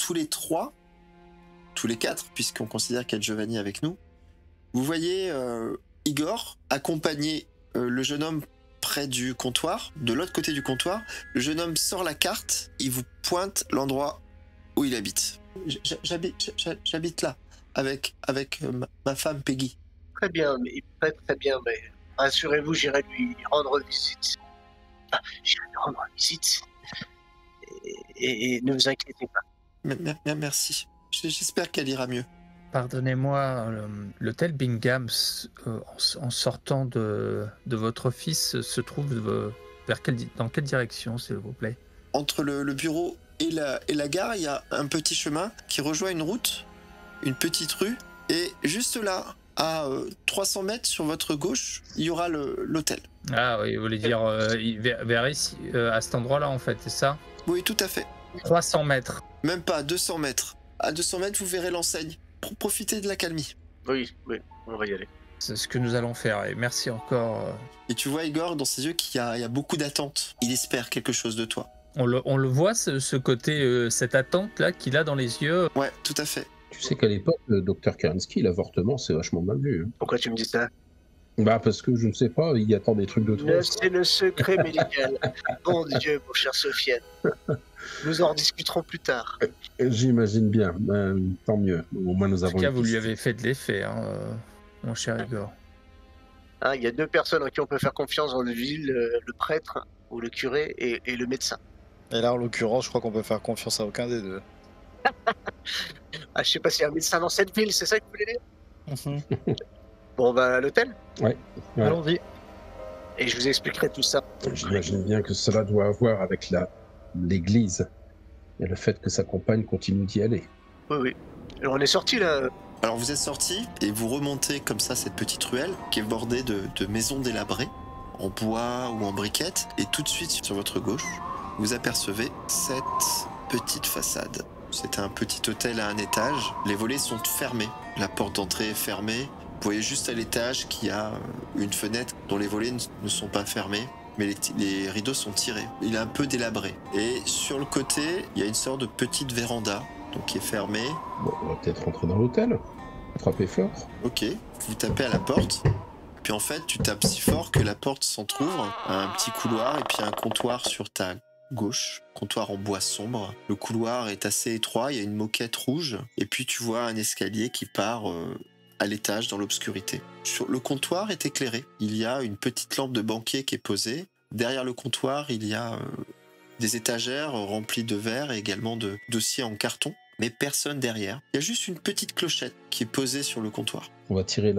tous les trois, tous les quatre, puisqu'on considère qu'il y a Giovanni avec nous, vous voyez Igor accompagner le jeune homme près du comptoir, de l'autre côté du comptoir. Le jeune homme sort la carte, il vous pointe l'endroit où il habite. J'habite là, avec ma femme Peggy. Très bien, mais rassurez-vous, j'irai lui rendre visite. Ah, j'irai lui rendre visite. Et ne vous inquiétez pas. Merci. J'espère qu'elle ira mieux. Pardonnez-moi, l'hôtel Bingham, en sortant de votre office, se trouve dans quelle direction, s'il vous plaît? Entre le bureau et la gare, il y a un petit chemin qui rejoint une route, une petite rue, et juste là, à 300 mètres sur votre gauche, il y aura l'hôtel. Ah oui, vous voulez dire vers ici, à cet endroit-là, en fait, c'est ça? Oui, tout à fait. 300 mètres. Même pas, 200 mètres. À 200 mètres, vous verrez l'enseigne. Profitez de la calmie. Oui, on va y aller. C'est ce que nous allons faire, et merci encore. Et tu vois, Igor, dans ses yeux, qu'il y a beaucoup d'attente. Il espère quelque chose de toi. On le voit, ce côté, cette attente-là qu'il a dans les yeux. Ouais, tout à fait. Tu sais qu'à l'époque, le docteur Kerensky, l'avortement, c'est vachement mal vu. Hein. Pourquoi tu me dis ça? Bah, parce que je ne sais pas, il attend des trucs de toi. C'est le secret médical. Bon Dieu, mon cher Sofiane. Nous en discuterons plus tard. J'imagine bien, tant mieux. Au moins, nous En avons. tout cas, une vous lui piste. avez fait de l'effet, hein, mon cher Igor. Hein, il y a deux personnes en qui on peut faire confiance dans le ville, le prêtre ou le curé et le médecin. Et là, en l'occurrence, je crois qu'on peut faire confiance à aucun des deux. Ah, je sais pas s'il y a un médecin dans cette ville, c'est ça que vous voulez dire? Mhm. Bon, bah, à l'hôtel. Ouais. Allons-y. Et je vous expliquerai tout ça. J'imagine bien que cela doit avoir avec l'église et le fait que sa compagne continue d'y aller. Oui. Alors, on est sorti là. Alors vous êtes sortis et vous remontez comme ça cette petite ruelle qui est bordée de maisons délabrées, en bois ou en briquettes. Et tout de suite sur votre gauche, vous apercevez cette petite façade. C'est un petit hôtel à un étage. Les volets sont fermés. La porte d'entrée est fermée. Vous voyez juste à l'étage qu'il y a une fenêtre dont les volets ne sont pas fermés. Mais les rideaux sont tirés. Il est un peu délabré. Et sur le côté, il y a une sorte de petite véranda, donc qui est fermée. Bon, on va peut-être rentrer dans l'hôtel. Frapper fort. Ok, vous tapez à la porte. Puis en fait, tu tapes si fort que la porte s'entrouvre. Un petit couloir et puis un comptoir sur ta gauche. Comptoir en bois sombre. Le couloir est assez étroit, il y a une moquette rouge. Et puis tu vois un escalier qui part à l'étage dans l'obscurité. Le comptoir est éclairé. Il y a une petite lampe de banquier qui est posée. Derrière le comptoir, il y a des étagères remplies de verres et également de dossiers en carton. Mais personne derrière. Il y a juste une petite clochette qui est posée sur le comptoir. On va tirer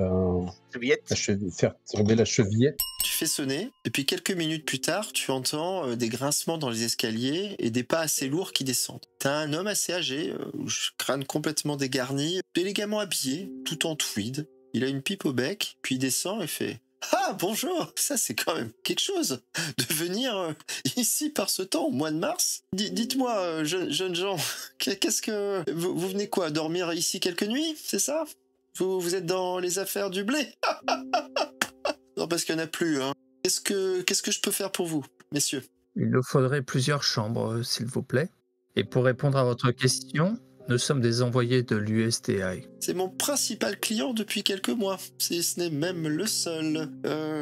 faire tomber la chevillette. Tu fais sonner, et puis quelques minutes plus tard, tu entends des grincements dans les escaliers et des pas assez lourds qui descendent. T'as un homme assez âgé, crâne complètement dégarni, élégamment habillé, tout en tweed. Il a une pipe au bec, puis il descend et fait « Ah, bonjour! Ça, c'est quand même quelque chose de venir ici par ce temps, au mois de mars. Dites-moi, jeunes gens, qu'est-ce que... Vous venez quoi, dormir ici quelques nuits, c'est ça? Vous êtes dans les affaires du blé? Non, parce qu'il n'y en a plus, hein. Qu'est-ce que je peux faire pour vous, messieurs? Il nous faudrait plusieurs chambres, s'il vous plaît. Et pour répondre à votre question, nous sommes des envoyés de l'USTI. C'est mon principal client depuis quelques mois, si ce n'est même le seul.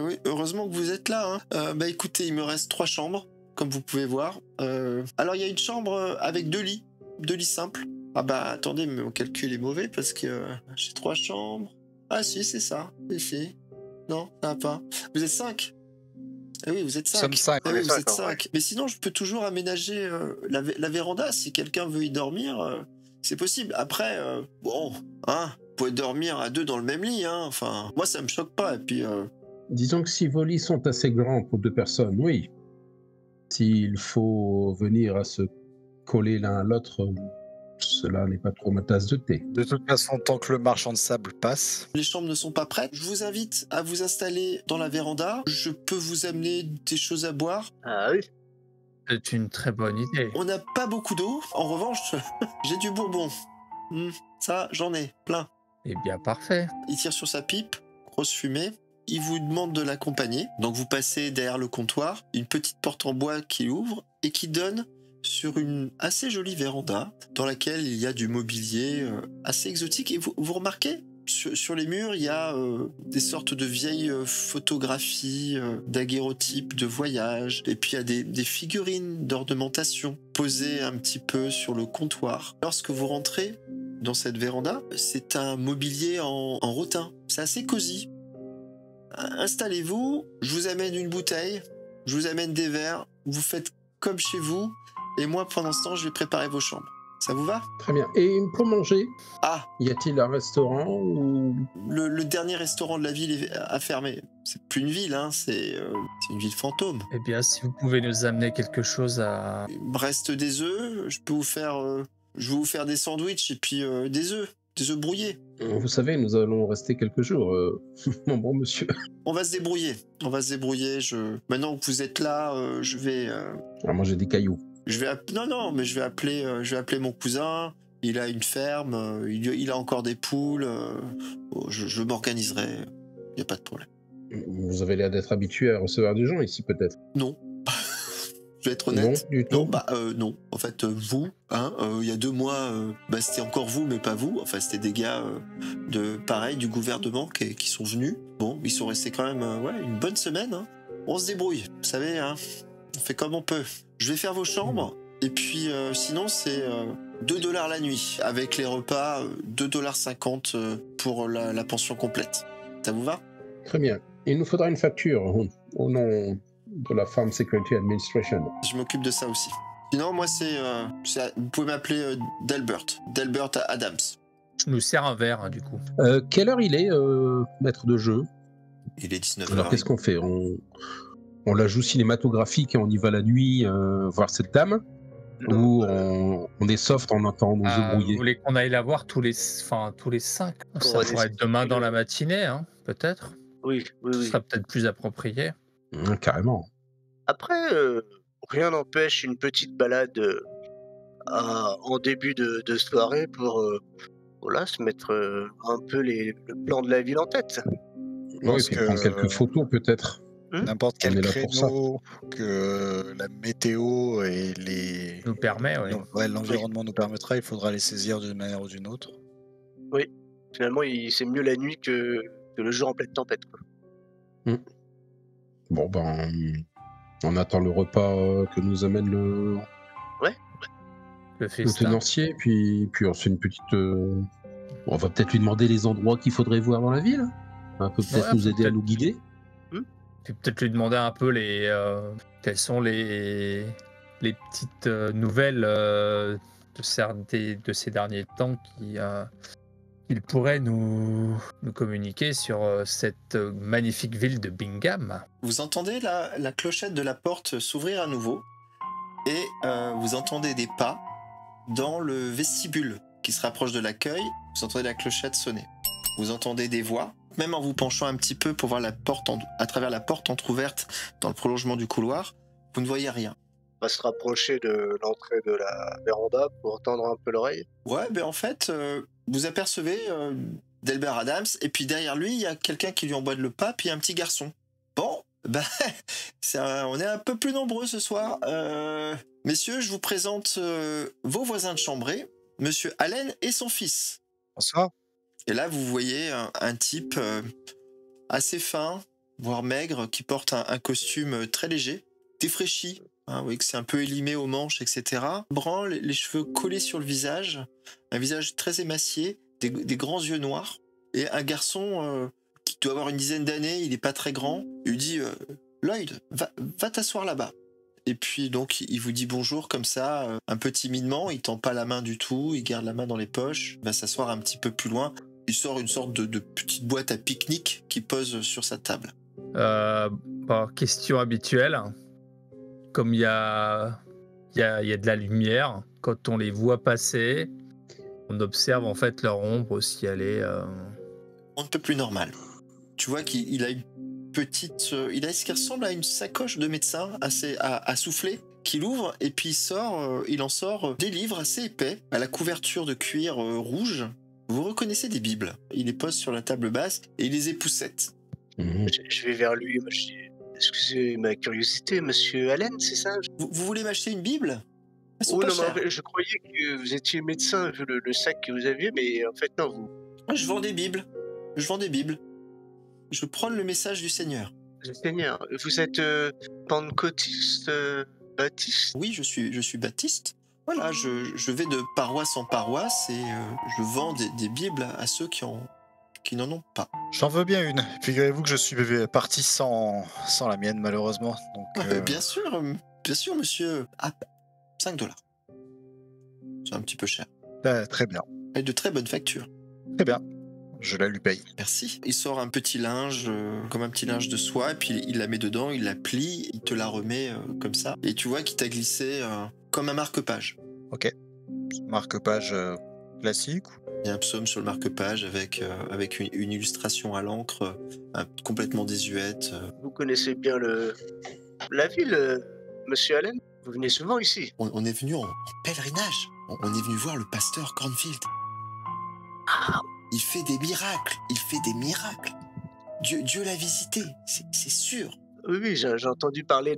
Oui, heureusement que vous êtes là, hein. Bah écoutez, il me reste 3 chambres, comme vous pouvez voir. Alors il y a une chambre avec 2 lits simples. Ah bah attendez, mais mon calcul est mauvais parce que j'ai 3 chambres. Ah si, c'est ça, si. Non, ça va pas. Vous êtes 5? Ah oui, vous êtes 5. Nous sommes 5. Ah oui, vous êtes Ouais. 5. Mais sinon, je peux toujours aménager la véranda. Si quelqu'un veut y dormir, c'est possible. Après, bon, hein, vous pouvez dormir à 2 dans le même lit. Hein. Enfin, moi, ça me choque pas. Et puis, Disons que si vos lits sont assez grands pour 2 personnes, oui. S'il faut venir à se coller l'un à l'autre, cela n'est pas trop ma tasse de thé. De toute façon, tant que le marchand de sable passe, les chambres ne sont pas prêtes. Je vous invite à vous installer dans la véranda. Je peux vous amener des choses à boire. Ah oui. C'est une très bonne idée. On n'a pas beaucoup d'eau. En revanche, j'ai du bourbon. Ça, j'en ai plein. Eh bien, parfait. Il tire sur sa pipe, grosse fumée. Il vous demande de l'accompagner. Donc vous passez derrière le comptoir, une petite porte en bois qui ouvre et qui donne sur une assez jolie véranda dans laquelle il y a du mobilier assez exotique. Et vous remarquez, sur les murs, il y a des sortes de vieilles photographies daguerreotypes de voyage. Et puis il y a des figurines d'ornementation posées un petit peu sur le comptoir. Lorsque vous rentrez dans cette véranda, c'est un mobilier en rotin. C'est assez cosy. Installez-vous, je vous amène une bouteille, je vous amène des verres, vous faites comme chez vous, et moi pendant ce temps je vais préparer vos chambres. Ça vous va? Très bien. Et pour manger, Ah, y a-t-il un restaurant ou... le dernier restaurant de la ville a fermé. C'est plus une ville, hein, c'est une ville fantôme. Eh bien, si vous pouvez nous amener quelque chose à... Il me reste des œufs, je vais vous faire des sandwichs et puis des œufs brouillés. Vous savez, nous allons rester quelques jours, mon bon monsieur. On va se débrouiller. Maintenant que vous êtes là, je vais... Alors moi j'ai des cailloux. Non, mais je vais appeler mon cousin. Il a une ferme, il a encore des poules. Je m'organiserai. Il n'y a pas de problème. Vous avez l'air d'être habitué à recevoir des gens ici, peut-être? Non. Je vais être honnête. Non, du tout. Non. En fait, vous, il y a 2 mois, c'était encore vous, mais pas vous. Enfin, c'était des gars du gouvernement qui sont venus. Bon, ils sont restés quand même une bonne semaine. Hein. On se débrouille, vous savez, hein. On fait comme on peut. Je vais faire vos chambres, et puis sinon, c'est $2 la nuit, avec les repas, $2,50 pour la pension complète. Ça vous va? Très bien. Il nous faudra une facture au nom de la Farm Security Administration. Je m'occupe de ça aussi. Sinon, moi, vous pouvez m'appeler Delbert Adams. Je nous sers un verre, hein, du coup. Quelle heure il est, maître de jeu? Il est 19h. Alors, qu'est-ce qu'on fait? On la joue cinématographique et on y va la nuit voir cette dame? Ou on est soft en entendant nos œufs Vous brouillés? voulez qu'on aille la voir tous les 5? Ça pourrait être demain dans la matinée, hein, peut-être. Oui. Ce sera peut-être plus approprié. Carrément. Après, rien n'empêche une petite balade en début de soirée pour se mettre un peu le plan de la ville en tête. Oui, puis prendre quelques photos peut-être. N'importe On quel est là pour ça. créneau que la météo et Nous permet, oui. l'environnement nous permettra, il faudra les saisir d'une manière ou d'une autre. Oui, finalement, c'est mieux la nuit que le jour en pleine tempête, quoi. Bon, on attend le repas que nous amène le festin. tenancier, puis on fait une petite... On va peut-être lui demander les endroits qu'il faudrait voir dans la ville. Un peu peut-être nous aider à nous guider. Puis peut-être lui demander un peu quelles sont les petites nouvelles de ces derniers temps qu'il pourrait nous communiquer sur cette magnifique ville de Bingham. Vous entendez la clochette de la porte s'ouvrir à nouveau et vous entendez des pas dans le vestibule qui se rapproche de l'accueil. Vous entendez la clochette sonner. Vous entendez des voix, même en vous penchant un petit peu pour voir la porte à travers la porte entrouverte dans le prolongement du couloir, vous ne voyez rien. On va se rapprocher de l'entrée de la véranda pour tendre un peu l'oreille. Ouais, en fait, vous apercevez Delbert Adams, et puis derrière lui, il y a quelqu'un qui lui emboîte le pas, puis un petit garçon. Bon, on est un peu plus nombreux ce soir. Messieurs, je vous présente vos voisins de chambrée, Monsieur Allen et son fils. Bonsoir. Et là, vous voyez un type assez fin, voire maigre, qui porte un costume très léger, défraîchi. Vous voyez que c'est un peu élimé aux manches, etc. Brun, les cheveux collés sur le visage, un visage très émacié, des grands yeux noirs. Et un garçon qui doit avoir une dizaine d'années, il n'est pas très grand. Il lui dit Lloyd, va t'asseoir là-bas. Et puis donc, il vous dit bonjour comme ça, un peu timidement. Il tend pas la main du tout, il garde la main dans les poches. Il va s'asseoir un petit peu plus loin. Il sort une sorte de petite boîte à pique-nique qui pose sur sa table. Question habituelle. Comme il y a de la lumière, quand on les voit passer, on observe en fait leur ombre si elle est... On ne peut plus normal. Tu vois qu'il a une petite... il a ce qui ressemble à une sacoche de médecin à souffler, qu'il ouvre et puis il en sort des livres assez épais, à la couverture de cuir rouge. Vous reconnaissez des bibles. Il les pose sur la table basse et il les époussette. Je vais vers lui, excusez ma curiosité, monsieur Allen, c'est ça? Vous voulez m'acheter une Bible? Elles sont Oh pas non, mais en chères. fait, je croyais que vous étiez médecin vu le sac que vous aviez, mais en fait, non, vous. Je vends des Bibles. Je vends des Bibles. Je prône le message du Seigneur. Le Seigneur, vous êtes pentecôtiste, baptiste? Oui, je suis baptiste. Voilà, je vais de paroisse en paroisse et je vends des Bibles à ceux qui n'en ont pas. J'en veux bien une. Figurez-vous que je suis parti sans la mienne, malheureusement. Donc, Bien sûr, monsieur. Ah, 5 $. C'est un petit peu cher. très bien. Et de très bonnes factures. Très bien. Je la lui paye. Merci. Il sort un petit linge, comme un petit linge de soie, et puis il la met dedans, il la plie, il te la remet comme ça. Et tu vois qu'il t'a glissé comme un marque-page. Ok. Marque-page classique. Il y a un psaume sur le marque-page avec une illustration à l'encre complètement désuète. Vous connaissez bien la ville, monsieur Allen? Vous venez souvent ici? On est venu en pèlerinage. On est venu voir le pasteur Cornfield. Il fait des miracles. Il fait des miracles. Dieu l'a visité, c'est sûr. Oui, oui, j'ai entendu parler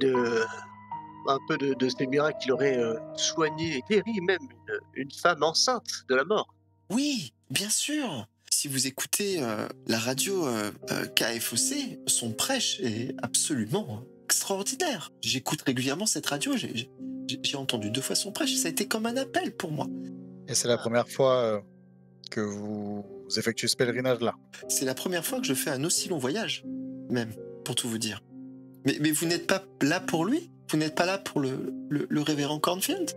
un peu de ces miracles qu'il aurait soigné et guéri même une femme enceinte de la mort. Oui, bien sûr. Si vous écoutez la radio KFOC, son prêche est absolument extraordinaire. J'écoute régulièrement cette radio, j'ai entendu 2 fois son prêche, ça a été comme un appel pour moi. Et c'est la première fois que vous effectuez ce pèlerinage-là. C'est la première fois que je fais un aussi long voyage, même, pour tout vous dire. Mais vous n'êtes pas là pour lui? Vous n'êtes pas là pour le révérend Cornfield?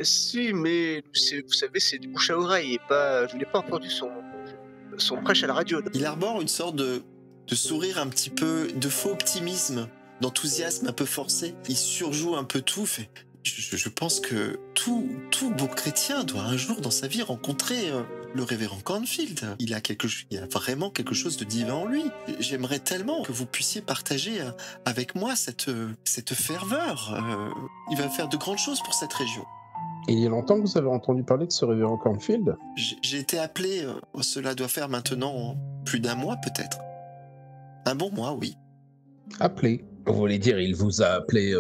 Si, mais vous savez, c'est du bouche à oreille et pas. Je n'ai pas entendu son prêche à la radio. Il arbore une sorte de sourire un petit peu, de faux optimisme, d'enthousiasme un peu forcé. Il surjoue un peu tout. Je pense que tout bon chrétien doit un jour dans sa vie rencontrer le révérend Cornfield. Il a vraiment quelque chose de divin en lui. J'aimerais tellement que vous puissiez partager avec moi cette ferveur. Il va faire de grandes choses pour cette région. Il y a longtemps que vous avez entendu parler de ce révérend Cornfield? J'ai été appelé, cela doit faire maintenant plus d'1 mois peut-être. Un bon mois, oui. Appelé. Vous voulez dire, il vous a appelé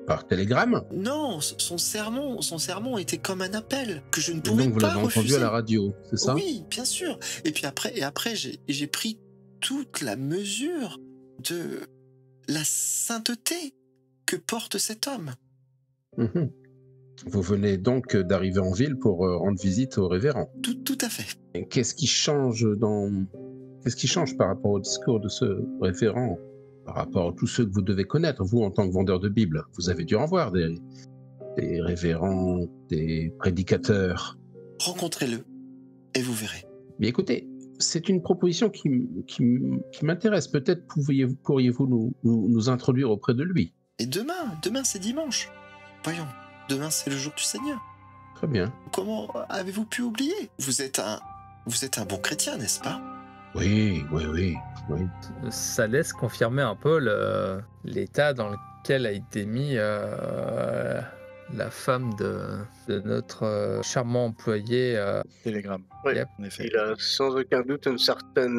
par télégramme? Non, son sermon était comme un appel que je ne Et pouvais donc vous pas l'avez refuser. entendu à la radio, c'est ça? Oui, bien sûr. Et puis après j'ai pris toute la mesure de la sainteté que porte cet homme. Mhm. Vous venez donc d'arriver en ville pour rendre visite au révérend. Tout à fait. Et qu'est-ce qui change par rapport au discours de ce révérend, par rapport à tous ceux que vous devez connaître, vous en tant que vendeur de Bible? Vous avez dû en voir des révérends, des prédicateurs. Rencontrez-le et vous verrez. Mais écoutez, c'est une proposition qui m'intéresse. Peut-être pourriez-vous nous introduire auprès de lui. Et demain c'est dimanche. Voyons, demain c'est le jour du Seigneur. Très bien. Comment avez-vous pu oublier? Vous êtes un bon chrétien, n'est-ce pas? Oui. Ça laisse confirmer un peu l'état dans lequel a été mis la femme de notre charmant employé. Télégramme. Ouais. Yep. En effet. Il a sans aucun doute un certain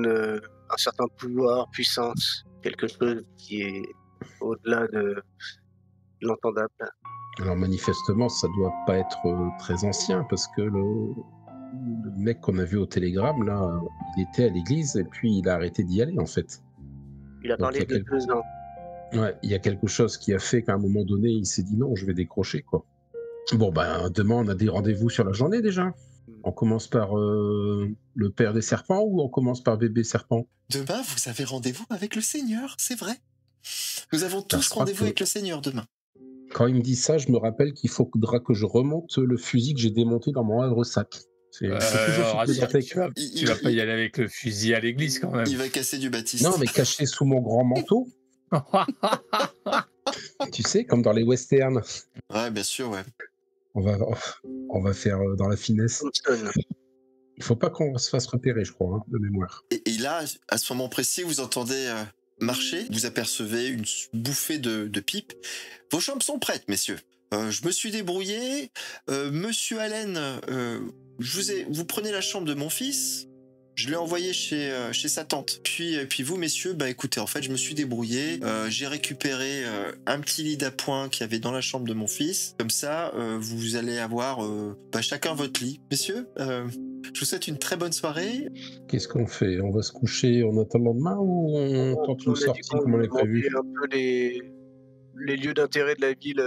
pouvoir, puissance, quelque chose qui est au-delà de l'entendable. Alors manifestement, ça doit pas être très ancien, parce que le mec qu'on a vu au télégramme, là, il était à l'église et puis il a arrêté d'y aller, en fait. Il a Donc, parlé il y a de 2 ans. Ouais, il y a quelque chose qui a fait qu'à un moment donné, il s'est dit non, je vais décrocher, quoi. Bon, ben, demain, on a des rendez-vous sur la journée, déjà. On commence par le père des serpents ou on commence par bébé serpent? Demain, vous avez rendez-vous avec le Seigneur, c'est vrai. Nous avons je tous crois rendez-vous que- avec le Seigneur demain. Quand il me dit ça, je me rappelle qu'il faudra que je remonte le fusil que j'ai démonté dans mon havre-sac. C'est toujours ce que je fais. Tu vas pas y aller avec le fusil à l'église quand même. Il va casser du Baptiste. Non, mais caché sous mon grand manteau, tu sais, comme dans les westerns. Ouais, bien sûr, ouais. On va faire dans la finesse. Thompson. Il faut pas qu'on se fasse repérer, je crois, hein, de mémoire. Et là, à ce moment précis, vous entendez marcher, vous apercevez une bouffée de pipe. Vos chambres sont prêtes, messieurs. Je me suis débrouillé. Monsieur Allen, vous prenez la chambre de mon fils. Je l'ai envoyé chez sa tante. Puis vous, messieurs, bah écoutez, en fait, je me suis débrouillé. J'ai récupéré un petit lit d'appoint qu'il y avait dans la chambre de mon fils. Comme ça, vous allez avoir chacun votre lit. Messieurs, je vous souhaite une très bonne soirée. Qu'est-ce qu'on fait? On va se coucher en attendant le lendemain ou on tente une a dit sortie qu'on comme on l'a demandait prévu? un peu les lieux d'intérêt de la ville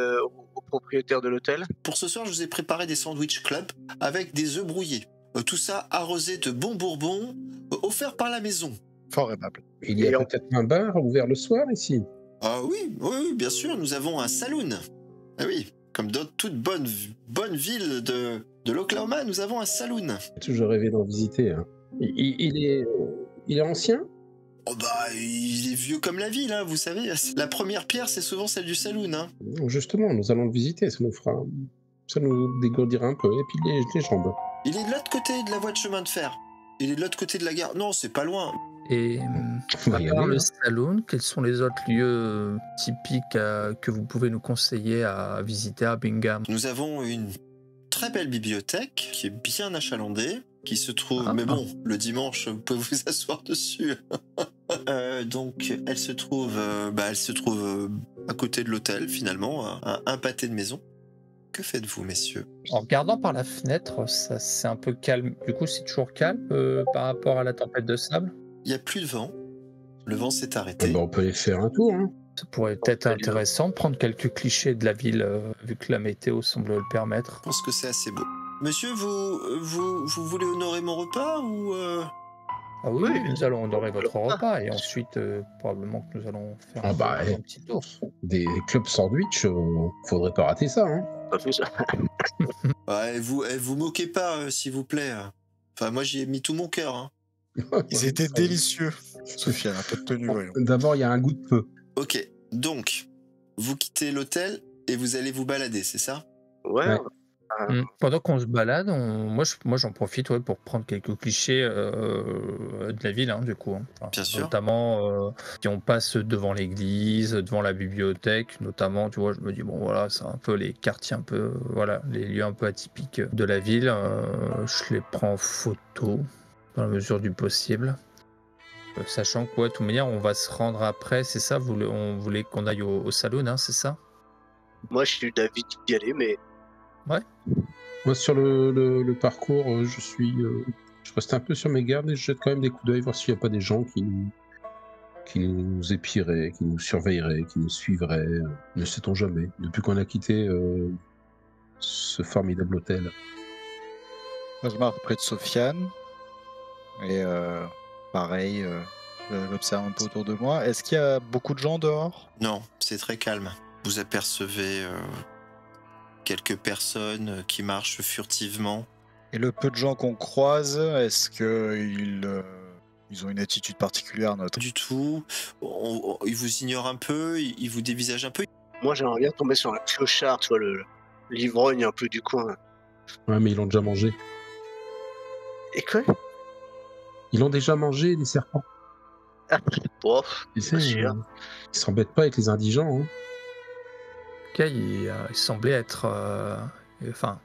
au propriétaire de l'hôtel. Pour ce soir, je vous ai préparé des sandwich club avec des œufs brouillés. Tout ça arrosé de bons bourbons, offerts par la maison. Fort aimable. Il y a peut-être un bar ouvert le soir ici? Ah oui, bien sûr, nous avons un saloon. Ah oui, comme dans toute bonne ville de l'Oklahoma, nous avons un saloon. J'ai toujours rêvé d'en visiter. Hein. Il est ancien? Oh bah, il est vieux comme la ville, hein, vous savez. La première pierre, c'est souvent celle du saloon. Hein. Justement, nous allons le visiter, ça nous dégourdira un peu. Et puis les jambes. Il est de l'autre côté de la voie de chemin de fer. Il est de l'autre côté de la gare. Non, c'est pas loin. Et On va à y part aller, le hein. saloon, quels sont les autres lieux typiques que vous pouvez nous conseiller à visiter à Bingham? Nous avons une très belle bibliothèque qui est bien achalandée, qui se trouve... Ah. Mais bon, le dimanche, vous pouvez vous asseoir dessus. Donc, elle se trouve à côté de l'hôtel, finalement, à un pâté de maison. Que faites-vous, messieurs? En regardant par la fenêtre, ça c'est un peu calme. Du coup, c'est toujours calme par rapport à la tempête de sable. Il n'y a plus de vent. Le vent s'est Ah arrêté. bah, on peut aller faire un tour. Hein. Ça pourrait être intéressant de prendre quelques clichés de la ville, vu que la météo semble le permettre. Je pense que c'est assez beau. Monsieur, vous voulez honorer mon repas ou... Ah oui, Oui, nous allons honorer votre repas. repas et ensuite, probablement que nous allons faire Ah bah, un petit tour. Des clubs sandwich, faudrait pas rater ça. Hein. Pas fait ça. Ouais, vous moquez pas, s'il vous plaît. Enfin, moi, j'y ai mis tout mon cœur. Hein. Ils étaient délicieux. Sofiane, un peu de tenue, voyons. D'abord, il y a un goût de peu. Ok, donc, vous quittez l'hôtel et vous allez vous balader, c'est ça? Ouais. Pendant qu'on se balade, moi j'en profite pour prendre quelques clichés de la ville, hein, du coup. Hein. Enfin, Bien sûr. Notamment, si on passe devant l'église, devant la bibliothèque, notamment, tu vois, je me dis, bon voilà, c'est un peu les quartiers un peu, voilà, les lieux un peu atypiques de la ville. Je les prends en photo, dans la mesure du possible. Sachant que, ouais, de toute manière, on va se rendre après, c'est ça? On voulait qu'on aille au saloon, hein, c'est ça? Moi, je suis d'avis d'y aller, mais Moi, sur le parcours, je reste un peu sur mes gardes et je jette quand même des coups d'œil, voir s'il n'y a pas des gens qui nous épieraient, qui nous surveilleraient, qui nous suivraient. Ne sait-on jamais. Depuis qu'on a quitté ce formidable hôtel. Moi, je marche près de Sofiane. Et pareil, j'observe un peu autour de moi. Est-ce qu'il y a beaucoup de gens dehors? Non, c'est très calme. Vous apercevez quelques personnes qui marchent furtivement. Et le peu de gens qu'on croise, est-ce qu'ils ont une attitude particulière à notre... Du tout. Ils vous ignorent un peu, ils vous dévisagent un peu. moi, j'aimerais bien tomber sur un clochard, tu vois, l'ivrogne un peu du coin. Ouais, mais ils l'ont déjà mangé. Et quoi? Ils l'ont déjà mangé, les serpents. Bon, Tu sais, pas sûr. ils s'embêtent pas avec les indigents. Hein. En tout cas, il semblait être. Enfin,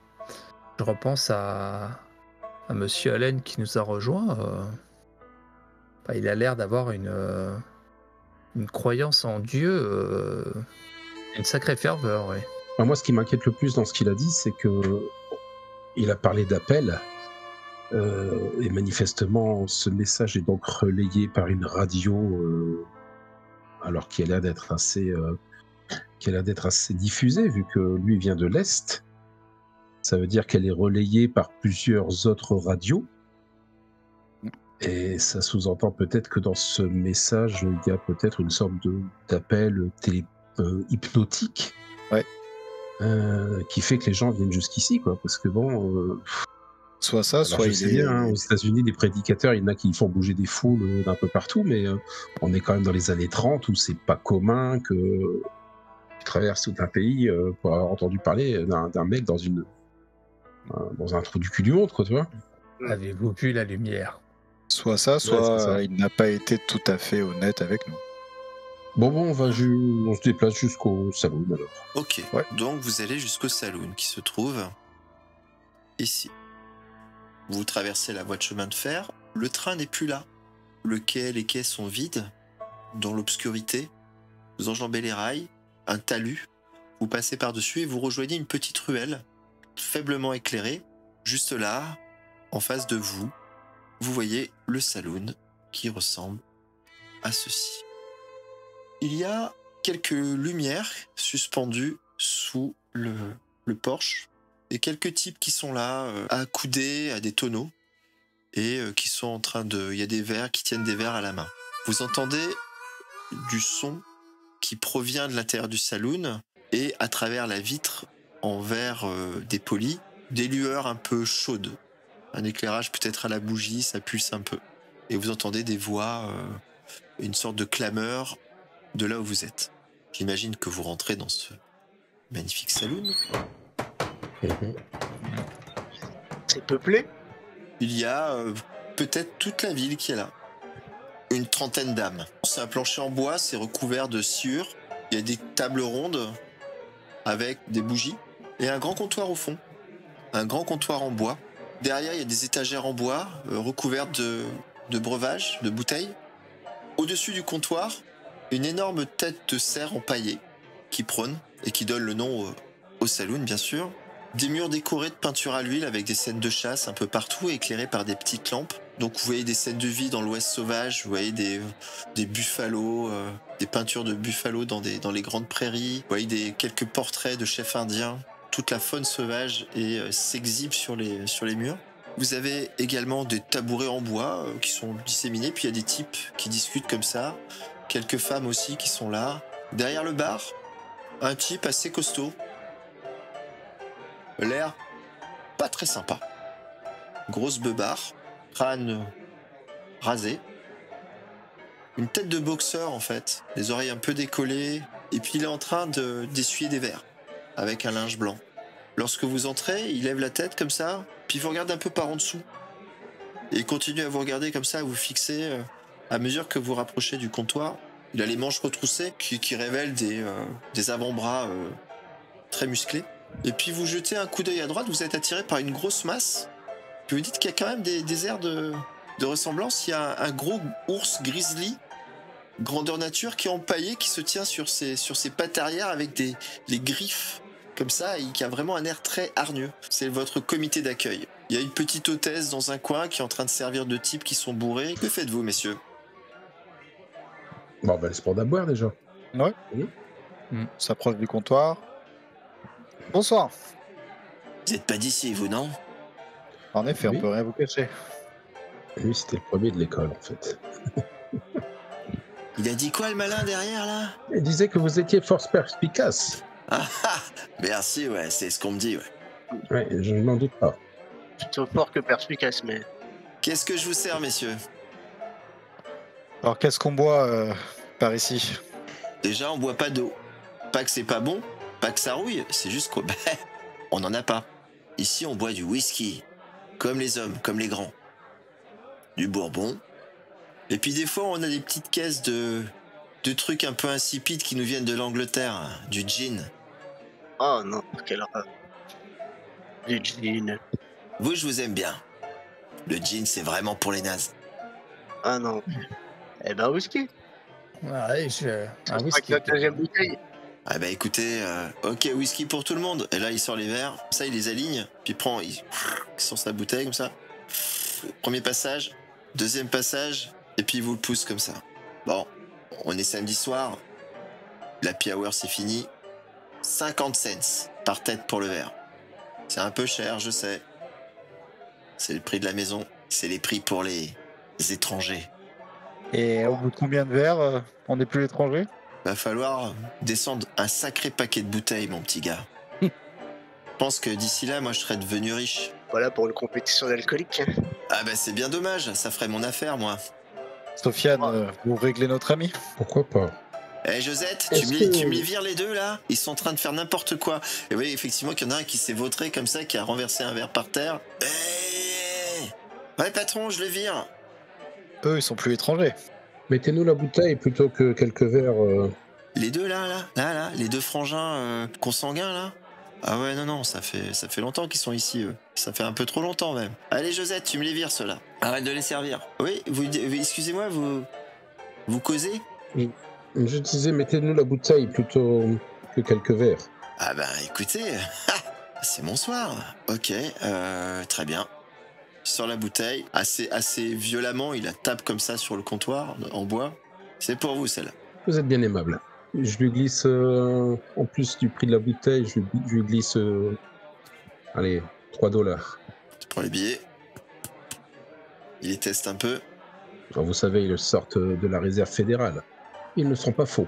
je repense à Monsieur Allen qui nous a rejoints. Il a l'air d'avoir une croyance en Dieu, une sacrée ferveur, oui. Enfin, moi, ce qui m'inquiète le plus dans ce qu'il a dit, c'est que il a parlé d'appel. Et manifestement, ce message est donc relayé par une radio, alors qu'il a l'air d'être assez diffusée, vu que lui vient de l'Est. Ça veut dire qu'elle est relayée par plusieurs autres radios. Et ça sous-entend peut-être que dans ce message, il y a peut-être une sorte d'appel hypnotique. Ouais. Qui fait que les gens viennent jusqu'ici, quoi. Parce que bon... Soit ça, alors, soit je il sais est... bien, hein, aux États-Unis, des prédicateurs, il y en a qui font bouger des foules d'un peu partout, mais on est quand même dans les années 30 où c'est pas commun que tu traverses tout un pays pour avoir entendu parler d'un mec dans un trou du cul du monde, quoi, tu vois. Avez-vous vu la lumière? Soit ça, soit c'est ça. il n'a pas été tout à fait honnête avec nous. Bon, on se déplace jusqu'au salon, alors. Ok, Ouais. donc vous allez jusqu'au saloon qui se trouve ici. Vous traversez la voie de chemin de fer Le train n'est plus là. Les quais sont vides, dans l'obscurité. Vous enjambez les rails, un talus. Vous passez par-dessus et vous rejoignez une petite ruelle, faiblement éclairée. Juste là, en face de vous, vous voyez le saloon qui ressemble à ceci. Il y a quelques lumières suspendues sous le porche et quelques types qui sont là, accoudés à des tonneaux et qui sont en train de... Il y a des verres qui tiennent des verres à la main. Vous entendez du son qui provient de l'intérieur du saloon et à travers la vitre en verre dépoli, des lueurs un peu chaudes. Un éclairage peut-être à la bougie, ça pulse un peu. Et vous entendez des voix, une sorte de clameur de là où vous êtes. J'imagine que vous rentrez dans ce magnifique saloon. C'est peuplé? Il y a peut-être toute la ville qui est là. Une trentaine d'âmes. C'est un plancher en bois, c'est recouvert de sciure. Il y a des tables rondes avec des bougies et un grand comptoir au fond. Un grand comptoir en bois. Derrière, il y a des étagères en bois recouvertes de breuvages, de bouteilles. Au-dessus du comptoir, une énorme tête de cerf empaillée qui prône et qui donne le nom au saloon, bien sûr. Des murs décorés de peinture à l'huile avec des scènes de chasse un peu partout, éclairées par des petites lampes. Donc vous voyez des scènes de vie dans l'Ouest sauvage, vous voyez des buffalos, des peintures de buffalos dans les grandes prairies, vous voyez quelques portraits de chefs indiens. Toute la faune sauvage s'exhibe sur les murs. Vous avez également des tabourets en bois qui sont disséminés, puis il y a des types qui discutent comme ça, quelques femmes aussi qui sont là. Derrière le bar, un type assez costaud, l'air pas très sympa. Grosse beubare, crâne rasé, une tête de boxeur en fait, les oreilles un peu décollées, et puis il est en train d'essuyer des verres avec un linge blanc. Lorsque vous entrez, il lève la tête comme ça, puis il vous regarde un peu par en dessous. Et il continue à vous regarder comme ça, à vous fixer à mesure que vous rapprochez du comptoir. Il a les manches retroussées qui révèlent des avant-bras très musclés. Et puis vous jetez un coup d'œil à droite, vous êtes attiré par une grosse masse. Puis vous dites qu'il y a quand même des airs de ressemblance. Il y a un gros ours grizzly, grandeur nature, qui est empaillé, qui se tient sur ses pattes arrière avec les griffes comme ça, et qui a vraiment un air très hargneux. C'est votre comité d'accueil. Il y a une petite hôtesse dans un coin qui est en train de servir de types qui sont bourrés. Que faites-vous, messieurs? Bon, ben, c'est pour d'abord déjà. Ouais. Oui. S'approche du comptoir. Bonsoir. Vous n'êtes pas d'ici, vous, non? En effet, Oui. on peut rien vous cacher. Lui, c'était le premier de l'école, en fait. Il a dit quoi, le malin, derrière, là? Il disait que vous étiez force perspicace. Ah, merci, ouais, c'est ce qu'on me dit, ouais. Ouais, je n'en doute pas. Plutôt fort que perspicace, mais... Qu'est-ce que je vous sers, messieurs? Alors, qu'est-ce qu'on boit par ici? Déjà, on boit pas d'eau. Pas que c'est pas bon, pas que ça rouille, c'est juste qu'on on n'en a pas. Ici, on boit du whisky. Comme les hommes, comme les grands. Du bourbon. Et puis des fois, on a des petites caisses de trucs un peu insipides qui nous viennent de l'Angleterre. Du gin. Oh non, quelle horreur. Du gin. Vous, je vous aime bien. Le gin, c'est vraiment pour les nazes. Ah non. Eh ben, whisky. Ouais, Un whisky. 51e bouteille. Ah bah écoutez, ok, whisky pour tout le monde. Et là, il sort les verres, ça, il les aligne, puis il sort sa bouteille comme ça. Premier passage, deuxième passage, et puis il vous le pousse comme ça. Bon, on est samedi soir, l'happy hour c'est fini. 50 cents par tête pour le verre. C'est un peu cher, je sais. C'est le prix de la maison, c'est les prix pour les étrangers. Et au bout de combien de verres on n'est plus étranger? Va falloir descendre un sacré paquet de bouteilles, mon petit gars. Je pense que d'ici là, moi, je serais devenu riche. Voilà pour une compétition d'alcoolique. Ah bah c'est bien dommage, ça ferait mon affaire, moi. Sofiane, vous réglez notre ami? Pourquoi pas? Eh Josette, Est-ce tu me que- les vires les deux là? Ils sont en train de faire n'importe quoi. Et oui, effectivement, qu'il y en a un qui s'est vautré comme ça, qui a renversé un verre par terre. Ouais, patron, je le vire. Eux, ils sont plus étrangers. Mettez-nous la bouteille plutôt que quelques verres. Les deux là, les deux frangins consanguins là. Ah ouais, non, ça fait longtemps qu'ils sont ici, eux. Ça fait un peu trop longtemps, même. Allez, Josette, tu me les vires, ceux-là. Arrête de les servir. Oui, excusez-moi, vous causez? Je disais, mettez-nous la bouteille plutôt que quelques verres. Ah ben, écoutez, c'est mon soir. Ok, très bien. Sur la bouteille, assez violemment, il la tape comme ça sur le comptoir, en bois. C'est pour vous, celle-là. Vous êtes bien aimable. Je lui glisse, en plus du prix de la bouteille, je lui glisse, allez, $3. Tu prends les billets. Il les teste un peu. Alors, vous savez, ils sortent de la réserve fédérale. Ils ne sont pas faux.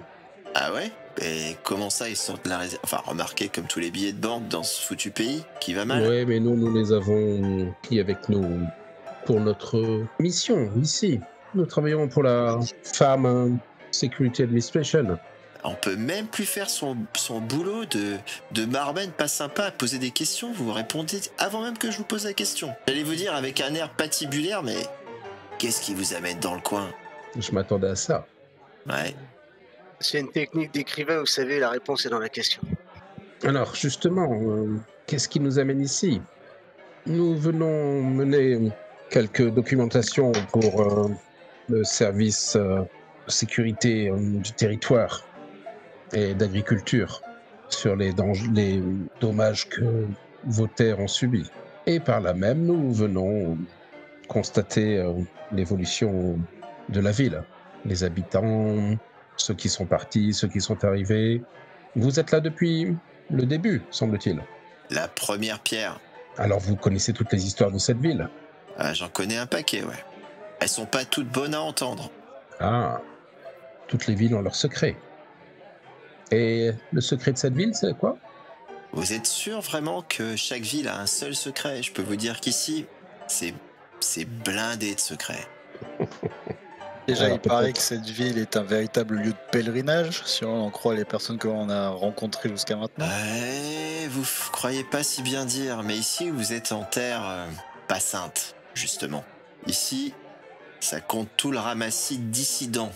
Ah ouais? Et comment ça, ils sortent de la réserve? Enfin, remarquez, comme tous les billets de banque dans ce foutu pays, qui va mal. Oui, mais nous les avons pris avec nous pour notre mission ici. Nous travaillons pour la Farm Security Administration. On peut même plus faire son boulot de barman pas sympa à poser des questions. Vous répondez avant même que je vous pose la question. J'allais vous dire avec un air patibulaire, mais qu'est-ce qui vous amène dans le coin? Je m'attendais à ça. Ouais. C'est une technique d'écrivain, vous savez, la réponse est dans la question. Alors, justement, qu'est-ce qui nous amène ici? Nous venons mener quelques documentations pour le service de sécurité du territoire et d'agriculture sur les dommages que vos terres ont subis. Et par là même, nous venons constater l'évolution de la ville. Les habitants, ceux qui sont partis, ceux qui sont arrivés. Vous êtes là depuis le début, semble-t-il. La première pierre. Alors vous connaissez toutes les histoires de cette ville? Ah, j'en connais un paquet, ouais. Elles sont pas toutes bonnes à entendre. Ah, toutes les villes ont leurs secrets. Et le secret de cette ville, c'est quoi? Vous êtes sûr vraiment que chaque ville a un seul secret? Je peux vous dire qu'ici, c'est blindé de secrets. Déjà, Alors, il paraît peut-être. que cette ville est un véritable lieu de pèlerinage, si on en croit les personnes que l'on a rencontrées jusqu'à maintenant. Ouais, vous croyez pas si bien dire, mais ici vous êtes en terre pas sainte, justement. Ici, ça compte tout le ramassis de dissidents.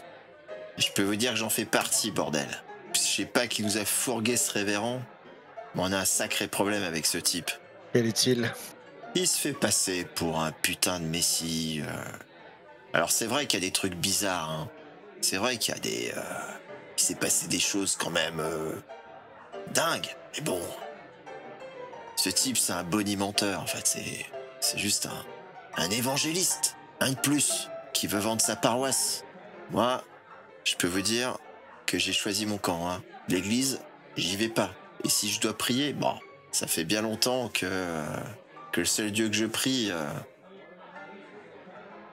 Et je peux vous dire que j'en fais partie, bordel. Je sais pas qui nous a fourgué ce révérend, mais on a un sacré problème avec ce type. Quel est-il? Il se fait passer pour un putain de messie. Alors c'est vrai qu'il y a des trucs bizarres, hein. C'est vrai qu'il y a des... Il s'est passé des choses quand même dingues. Mais bon, ce type c'est un bonimenteur en fait. C'est juste un évangéliste, un de plus, qui veut vendre sa paroisse. Moi, je peux vous dire que j'ai choisi mon camp, hein. L'église, j'y vais pas. Et si je dois prier, bon, ça fait bien longtemps que le seul Dieu que je prie,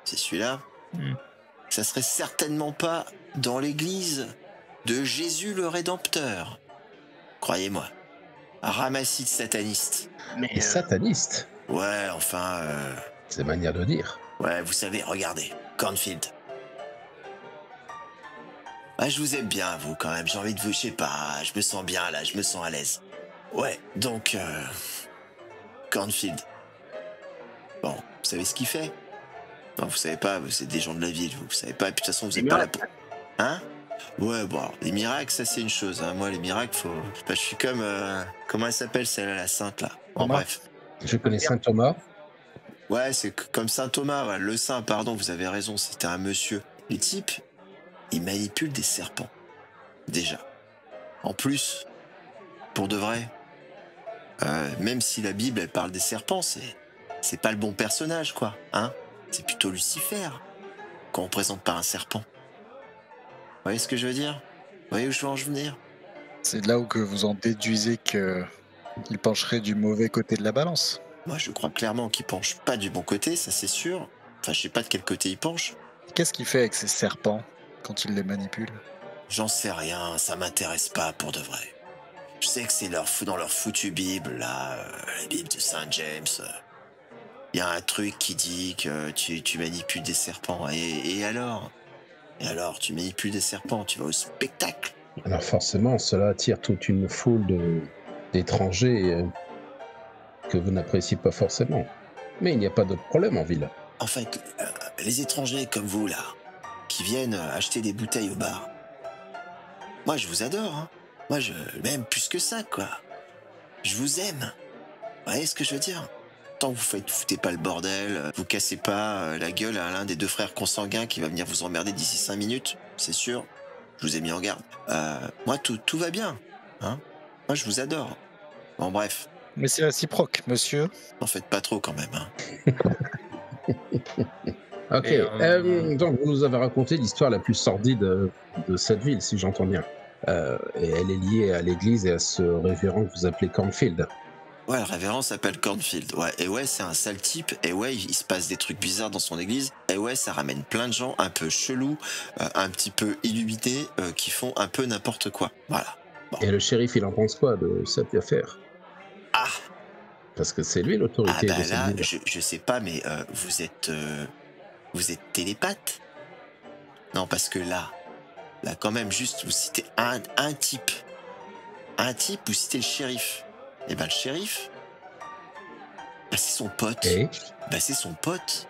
c'est celui-là. Ça serait certainement pas dans l'église de Jésus le Rédempteur. Croyez-moi. Un ramassis de satanistes. Mais Et sataniste, Ouais, enfin... c'est manière de dire. Ouais, vous savez, regardez. Cornfield. Ah, je vous aime bien, vous, quand même. J'ai envie de vous... Je sais pas, je me sens bien, là. Je me sens à l'aise. Ouais, donc... Cornfield. Bon, vous savez ce qu'il fait? Non, vous savez pas, c'est des gens de la ville, vous savez pas, et puis de toute façon, vous êtes pas là pour... Hein? Ouais, bon, les miracles, ça c'est une chose, hein. Moi, les miracles, faut... Je suis comme... Comment elle s'appelle, celle-là, la sainte, là? Bon, Thomas. bref. Je connais Saint Thomas. Ouais, c'est comme saint Thomas, ouais, le saint, pardon, vous avez raison, c'était un monsieur. Les types, ils manipulent des serpents. Déjà. En plus, pour de vrai, même si la Bible, elle parle des serpents, c'est pas le bon personnage, quoi, hein? C'est plutôt Lucifer qu'on représente par un serpent. Vous voyez ce que je veux dire? Vous voyez où je veux en venir? C'est là où que vous en déduisez qu'il pencherait du mauvais côté de la balance. Moi, je crois clairement qu'il penche pas du bon côté, ça c'est sûr. Enfin, je sais pas de quel côté il penche. Qu'est-ce qu'il fait avec ces serpents quand il les manipule? J'en sais rien, ça m'intéresse pas pour de vrai. Je sais que c'est dans leur foutue Bible, là, la Bible de Saint James. Il y a un truc qui dit que tu manipules des serpents. Et alors? Et alors, tu manipules des serpents, tu vas au spectacle. Alors forcément, cela attire toute une foule d'étrangers que vous n'appréciez pas forcément. Mais il n'y a pas d'autre problème en ville. En fait, les étrangers comme vous, là, qui viennent acheter des bouteilles au bar, moi, je vous adore, hein. Moi, même plus que ça, quoi. Je vous aime. Vous voyez ce que je veux dire? Tant que vous foutez pas le bordel, vous cassez pas la gueule à l'un des deux frères consanguins qui va venir vous emmerder d'ici 5 minutes, c'est sûr. Je vous ai mis en garde. Moi, tout va bien. Hein, moi, je vous adore. Bon, bref. Mais c'est réciproque, monsieur. N'en faites pas trop quand même. Hein. Ok, donc vous nous avez raconté l'histoire la plus sordide de cette ville, si j'entends bien. Et elle est liée à l'église et à ce révérend que vous appelez Cornfield. Ouais, le révérend s'appelle Cornfield. Ouais, et ouais, c'est un sale type. Et ouais, il se passe des trucs bizarres dans son église. Et ouais, ça ramène plein de gens un peu chelous, un petit peu illuminés, qui font un peu n'importe quoi. Voilà. Bon. Et le shérif, il en pense quoi de cette affaire? Ah! Parce que c'est lui l'autorité de cette là, ville. je sais pas, mais vous êtes télépathe? Non, parce que là quand même, juste vous citez un type. Un type, vous citez le shérif. Et ben le shérif, bah, c'est son pote. Et Bah c'est son pote.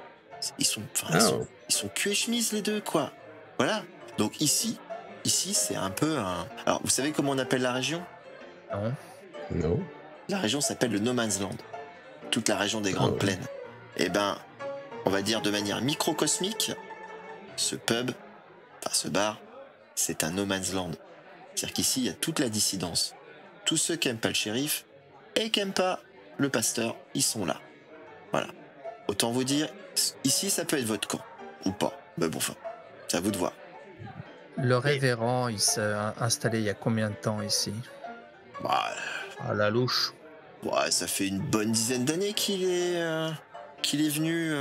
Ils sont cul et chemise les deux, quoi. Voilà. Donc ici c'est un peu un... Alors, vous savez comment on appelle la région? Non. La région s'appelle le No Man's Land. Toute la région des Grandes Plaines. Et ben, on va dire de manière microcosmique, ce pub, enfin ce bar, c'est un No Man's Land. C'est-à-dire qu'ici, il y a toute la dissidence. Tous ceux qui n'aiment pas le shérif et qui n'aiment pas le pasteur, ils sont là. Voilà. Autant vous dire, ici, ça peut être votre camp. Ou pas. Mais bon, enfin, c'est à vous de voir. Le révérend, il s'est installé il y a combien de temps ici? Bah, À la louche. ouais, ça fait une bonne dizaine d'années qu'il est venu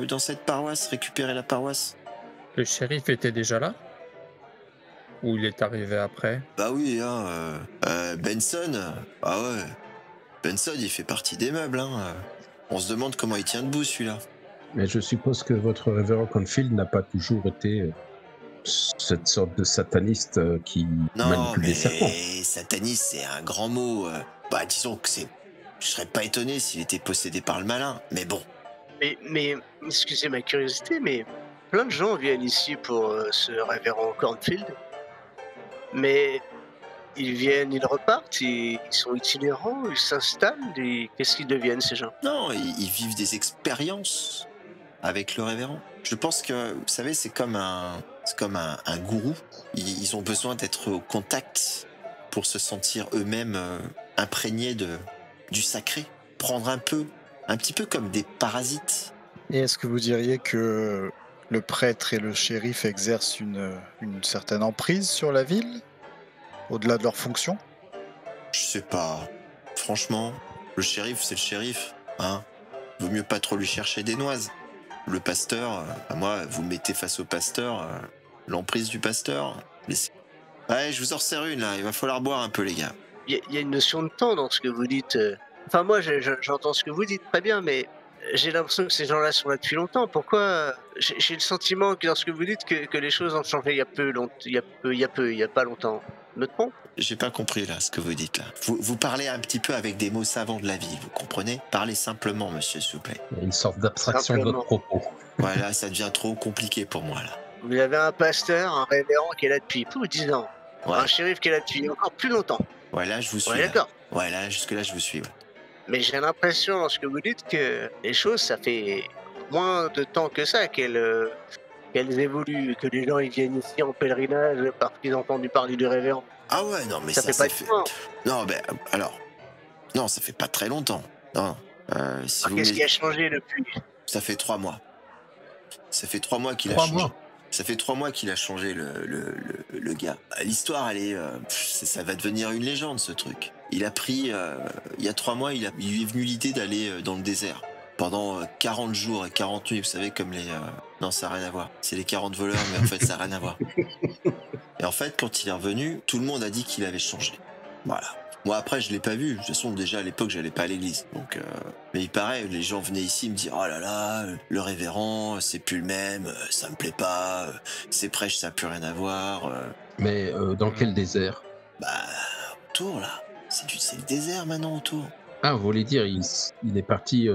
dans cette paroisse, récupérer la paroisse. Le shérif était déjà là? Ou il est arrivé après? Bah oui, hein, Benson, ah ouais, Benson, il fait partie des meubles, hein. On se demande comment il tient debout, celui-là. Mais je suppose que votre révérend Cornfield n'a pas toujours été cette sorte de sataniste qui manipule les serpents. Non, mais sataniste, c'est un grand mot. Bah, disons que c'est... Je serais pas étonné s'il était possédé par le malin, mais bon. Mais excusez ma curiosité, mais plein de gens viennent ici pour ce révérend Cornfield. Mais ils viennent, ils repartent, ils sont itinérants, ils s'installent, et qu'est-ce qu'ils deviennent ces gens? Non, ils vivent des expériences avec le révérend. Je pense que, vous savez, c'est comme un gourou. Ils ont besoin d'être au contact pour se sentir eux-mêmes imprégnés du sacré. Prendre un petit peu comme des parasites. Et est-ce que vous diriez que le prêtre et le shérif exercent une certaine emprise sur la ville, au-delà de leurs fonctions? Je sais pas. Franchement, le shérif, c'est le shérif. Hein, vaut mieux pas trop lui chercher des noises. Le pasteur, moi, vous me mettez face au pasteur, l'emprise du pasteur. Ouais, je vous en resserre une, là. Il va falloir boire un peu, les gars. Il y a une notion de temps dans ce que vous dites. Enfin, moi, j'entends ce que vous dites très bien, mais j'ai l'impression que ces gens-là sont là depuis longtemps. Pourquoi? J'ai le sentiment que dans ce que vous dites que les choses ont changé il y a pas longtemps. Je me trompe? J'ai pas compris, là, ce que vous dites, là. Vous parlez un petit peu avec des mots savants de la vie, vous comprenez? Parlez simplement, monsieur, s'il vous plaît. Il y a une sorte d'abstraction de votre propos. Voilà, ça devient trop compliqué pour moi, là. Vous avez un pasteur, un révérend qui est là depuis 10 ans. Ouais. Un shérif qui est là depuis encore plus longtemps. Ouais, là, je vous suis. Ouais, d'accord. Ouais, là, jusque-là, je vous suis, ouais. Mais j'ai l'impression, dans ce que vous dites, que les choses, ça fait moins de temps que ça qu'elles évoluent, que les gens ils viennent ici en pèlerinage parce qu'ils ont entendu parler du révérend. Ah ouais, non, mais ça fait fait... pas Non, ben, alors... Non, ça fait pas très longtemps. Non. Si Qu'est-ce qui a changé depuis? Ça fait 3 mois. Ça fait 3 mois qu'il a 3 changé. mois. Ça fait 3 mois qu'il a changé, le gars. L'histoire, elle est... ça va devenir une légende, ce truc. Il a pris... il y a 3 mois, il lui est venu l'idée d'aller dans le désert. Pendant 40 jours et 40 nuits, vous savez, comme les... Non, ça n'a rien à voir. C'est les 40 voleurs, mais en fait, ça n'a rien à voir. Et en fait, quand il est revenu, tout le monde a dit qu'il avait changé. Voilà. Moi, après, je l'ai pas vu. De toute façon, déjà, à l'époque, j'allais pas à l'église. Donc, mais il paraît, les gens venaient ici me dire, oh là là, le révérend, c'est plus le même, ça me plaît pas, ses prêches, ça n'a plus rien à voir. Mais dans quel désert? Bah, autour, là. C'est le désert, maintenant, autour. Ah, vous voulez dire, il est parti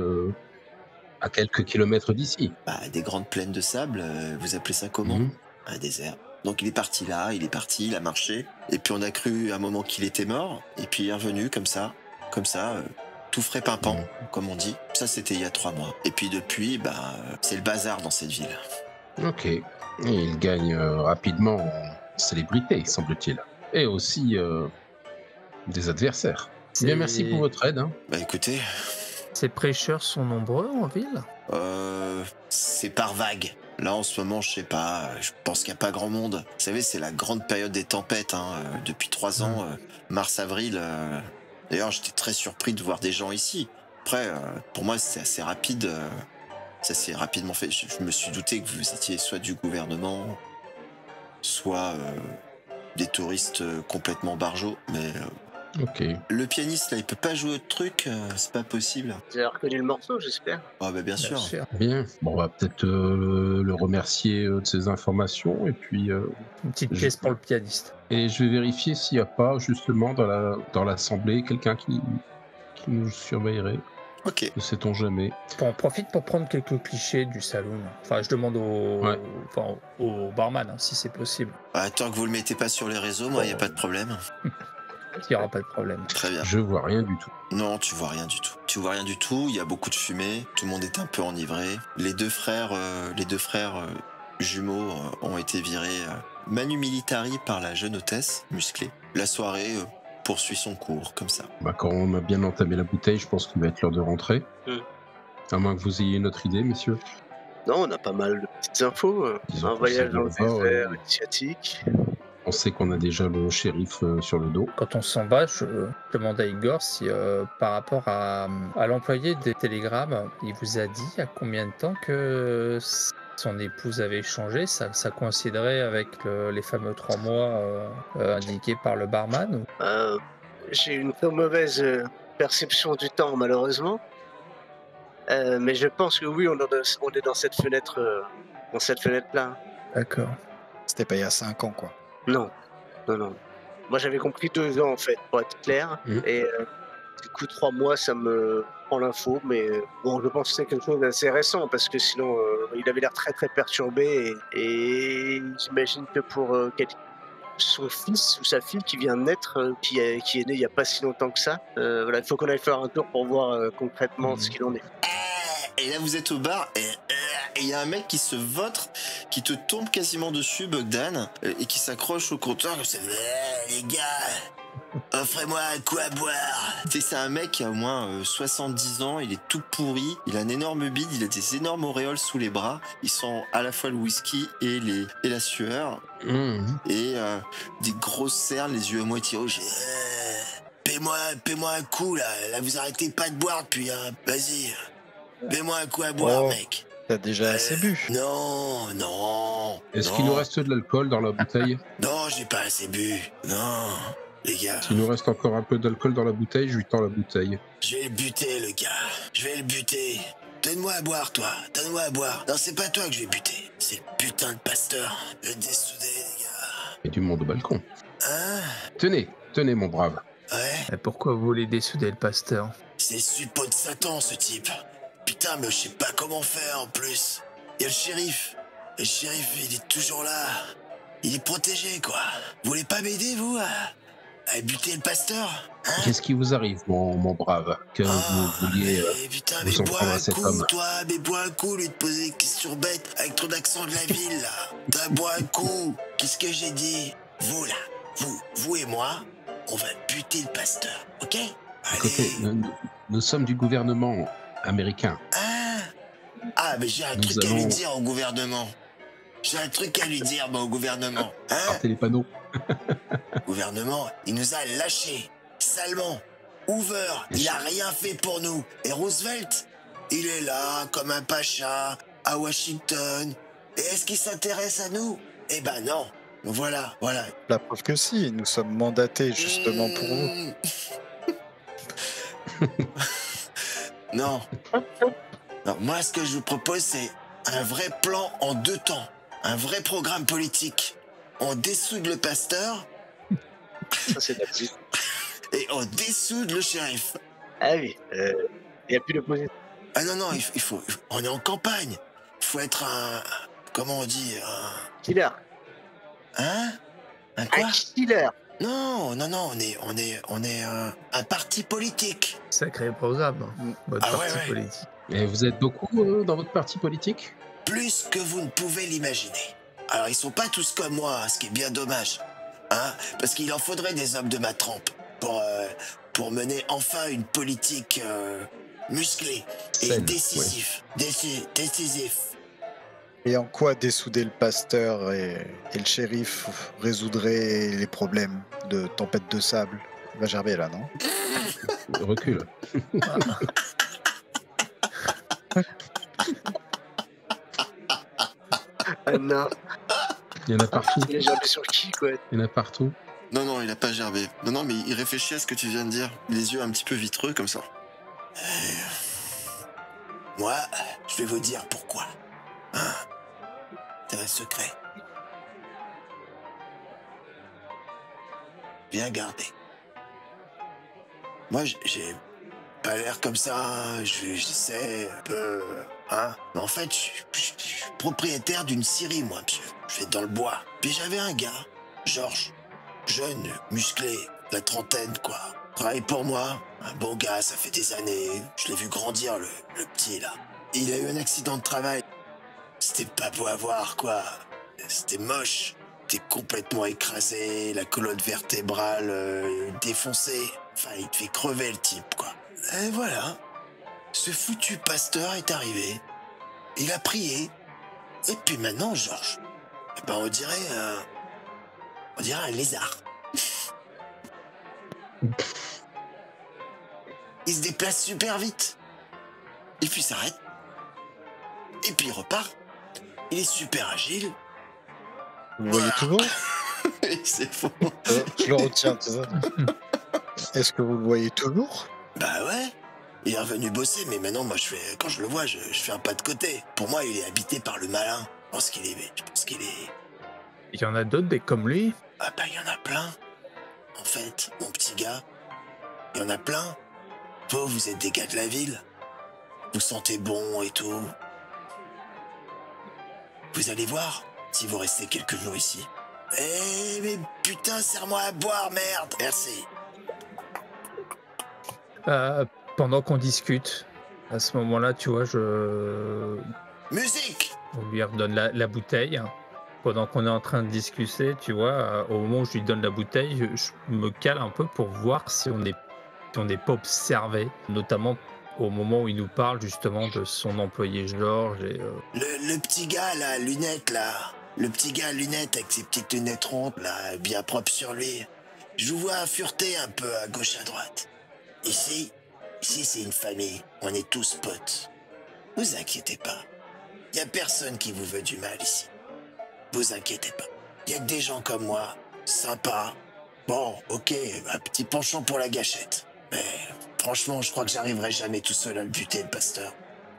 à quelques kilomètres d'ici? Bah, des grandes plaines de sable, vous appelez ça comment? Un désert. Donc il est parti là, il a marché, et puis on a cru à un moment qu'il était mort, et puis il est revenu comme ça, comme ça, tout frais pimpant, comme on dit. Ça, c'était il y a 3 mois. Et puis depuis, c'est le bazar dans cette ville. Ok. Et il gagne rapidement en célébrité, semble-t-il. Et aussi des adversaires. Bien, merci pour votre aide. Hein. Bah écoutez, Ces prêcheurs sont nombreux en ville? c'est par vague. Là, en ce moment, je sais pas, je pense qu'il n'y a pas grand monde. Vous savez, c'est la grande période des tempêtes, hein, depuis 3 ans, mars-avril. D'ailleurs, j'étais très surpris de voir des gens ici. Après, pour moi, c'est assez rapide. Ça s'est rapidement fait. Je me suis douté que vous étiez soit du gouvernement, soit des touristes complètement barjots. Mais Ok. le pianiste, là, il peut pas jouer autre truc. C'est pas possible. Vous avez reconnu le morceau, j'espère. Ah bah bien sûr. Bien. Bon, on va peut-être le remercier de ses informations et puis Une petite pièce pour le pianiste. et je vais vérifier s'il n'y a pas justement dans l'assemblée quelqu'un qui nous surveillerait. Ok. Ne sait-on jamais. On en profite pour prendre quelques clichés du saloon. Enfin, je demande au barman hein, si c'est possible. Tant que vous le mettez pas sur les réseaux, moi, il n'y a pas de problème. Il n'y aura pas de problème. Très bien. Je vois rien du tout. Non, tu vois rien du tout. Tu vois rien du tout, il y a beaucoup de fumée, tout le monde est un peu enivré. Les deux frères jumeaux ont été virés manu militari par la jeune hôtesse, musclée. La soirée poursuit son cours, comme ça. Bah, quand on a bien entamé la bouteille, je pense qu'il va être l'heure de rentrer. À moins que vous ayez une autre idée, messieurs. Non, on a pas mal de petites infos. Disons Un qu'on voyage sait dans le de bord, désert asiatique. On sait qu'on a déjà le shérif sur le dos. Quand on s'en va, je demande à Igor si par rapport à l'employé des télégrammes, il vous a dit à combien de temps que son épouse avait changé, ça coïnciderait avec les fameux 3 mois indiqués par le barman ou... J'ai une très mauvaise perception du temps, malheureusement. Mais je pense que oui, on est dans cette fenêtre, dans cette fenêtre-là. D'accord. C'était pas il y a 5 ans, quoi. Non. Moi, j'avais compris 2 ans, en fait, pour être clair. Et du coup, 3 mois, ça me prend l'info. Mais bon, je pense que c'est quelque chose d'assez récent, parce que sinon, il avait l'air très, très perturbé. Et j'imagine que pour son fils ou sa fille qui vient de naître, qui est né il n'y a pas si longtemps que ça, voilà, il faut qu'on aille faire un tour pour voir concrètement ce qu'il en est. Et là, vous êtes au bar et il y a un mec qui se vautre, qui te tombe quasiment dessus, Bogdan, et qui s'accroche au comptoir comme ça. Les gars, offrez-moi un coup à boire. C'est un mec qui a au moins 70 ans, il est tout pourri, il a un énorme bide, il a des énormes auréoles sous les bras. Il sent à la fois le whisky et la sueur. Et des grosses cernes, les yeux à moitié rouges. Paie-moi un coup là vous arrêtez pas de boire depuis, vas-y. Paie-moi un coup à boire, mec. T'as déjà assez bu. Non. Est-ce qu'il nous reste de l'alcool dans la bouteille? Non, j'ai pas assez bu. Non, les gars. S'il nous reste encore un peu d'alcool dans la bouteille, je lui tends la bouteille. Je vais le buter, le gars. Je vais le buter. Donne-moi à boire, toi. Donne-moi à boire. Non, c'est pas toi que je vais buter. C'est le putain de pasteur. Le dessoudé, les gars. Et du monde au balcon. Hein? Tenez, mon brave. Ouais? Et pourquoi vous voulez dessouder le pasteur? C'est le suppôt de Satan, ce type. Putain, mais je sais pas comment faire, en plus. Il y a le shérif. Le shérif, il est toujours là. Il est protégé, quoi. Vous voulez pas m'aider, vous, à buter le pasteur, hein? Qu'est-ce qui vous arrive, mon brave? Que vous vouliez putain, vous en prendre à cet homme? Mais bois un coup, lui, de poser des questions bêtes avec ton accent de la ville, là. T'as bois un coup. Qu'est-ce que j'ai dit? Vous, là, vous et moi, on va buter le pasteur, ok? Écoutez, nous sommes du gouvernement américain. Mais j'ai un truc à lui dire au gouvernement. J'ai un truc à lui dire, au gouvernement. Partez les panneaux. Gouvernement, il nous a lâchés, salement. Hoover, il a rien fait pour nous. Et Roosevelt, il est là, comme un pacha, à Washington. Et est-ce qu'il s'intéresse à nous? Eh ben non. Voilà. La preuve que si, nous sommes mandatés justement pour vous. Non. Non, moi, ce que je vous propose, c'est un vrai plan en 2 temps. Un vrai programme politique. On dessoude le pasteur. Ça, c'est la Et on dessoude le shérif. Ah oui, il n'y a plus d'opposition. Ah non, il faut... On est en campagne. Il faut être un... Comment on dit? Killer. Hein? Un quoi? Un killer. Non, on est un parti politique. Sacré programme, votre Ah ouais, parti ouais. politique. Et vous êtes beaucoup dans votre parti politique? Plus que vous ne pouvez l'imaginer. Alors ils sont pas tous comme moi, ce qui est bien dommage. Hein, parce qu'il en faudrait des hommes de ma trempe pour mener enfin une politique musclée et Saine, décisif. Décisif. Et en quoi dessouder le pasteur et le shérif résoudrait les problèmes de tempête de sable? Il va gerber là, non? Recule. Ah non, Il y en a partout. il a gerbé sur qui, quoi? Il y en a partout. Non, il a pas gerbé. Non, mais il réfléchit à ce que tu viens de dire. Les yeux un petit peu vitreux comme ça. Moi, je vais vous dire pourquoi. Hein? C'est un secret. Bien gardé. Moi, j'ai pas l'air comme ça, hein. Je sais un peu, hein. Mais en fait, je suis propriétaire d'une scierie, moi, monsieur. Je vais dans le bois. Puis j'avais un gars, Georges, jeune, musclé, la trentaine, quoi. Travaille pour moi, un bon gars, ça fait des années. Je l'ai vu grandir, le petit, là. Il a eu un accident de travail. C'était pas beau à voir, quoi. C'était moche. Il était complètement écrasé, la colonne vertébrale défoncée. Enfin, il te fait crever, le type, quoi. Et voilà. Ce foutu pasteur est arrivé. Il a prié. Et puis maintenant, Georges, eh ben, on dirait un lézard. Il se déplace super vite. Et puis il s'arrête. Et puis il repart. Il est super agile. Vous le voyez toujours? C'est faux. Je le retiens, tu vois. Est-ce que vous le voyez toujours? Bah ouais. Il est revenu bosser, mais maintenant, moi, quand je le vois, je fais un pas de côté. Pour moi, il est habité par le malin. Je pense qu'il est... Il y en a d'autres des comme lui. Ah bah, il y en a plein. En fait, mon petit gars, il y en a plein. Vous êtes des gars de la ville. Vous sentez bon et tout. Vous allez voir, si vous restez quelques jours ici. Eh, mais putain, serre-moi à boire, merde. Merci. Pendant qu'on discute, à ce moment-là, tu vois, Musique. on lui redonne la bouteille. Pendant qu'on est en train de discuter, tu vois, au moment où je lui donne la bouteille, je me cale un peu pour voir si on n'est pas observé, notamment au moment où il nous parle justement de son employé Georges. Et, Le petit gars, là, lunettes, là. Le petit gars à lunettes avec ses petites lunettes rondes, là, bien propre sur lui. Je vous vois fureter un peu à gauche, à droite. Ici, c'est une famille. On est tous potes. Vous inquiétez pas. Y a personne qui vous veut du mal ici. Vous inquiétez pas. Y a que des gens comme moi, sympas. Bon, ok, un petit penchant pour la gâchette. Mais franchement, je crois que j'arriverai jamais tout seul à le buter, le pasteur.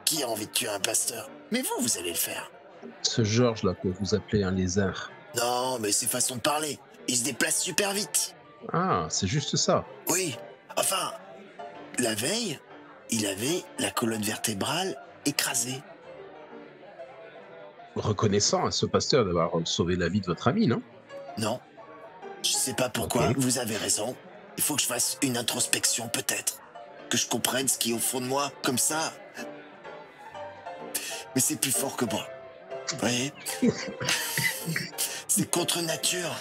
Qui a envie de tuer un pasteur? Mais vous allez le faire. Ce Georges là que vous appelez un lézard. Non, mais c'est façon de parler. Il se déplace super vite. Ah, c'est juste ça. Oui. Enfin, la veille, il avait la colonne vertébrale écrasée. Reconnaissant à ce pasteur d'avoir sauvé la vie de votre ami, non? Non. Je sais pas pourquoi, Ok. vous avez raison. Il faut que je fasse une introspection, peut-être. Que je comprenne ce qui est au fond de moi, comme ça. Mais c'est plus fort que moi. Vous voyez? C'est contre nature.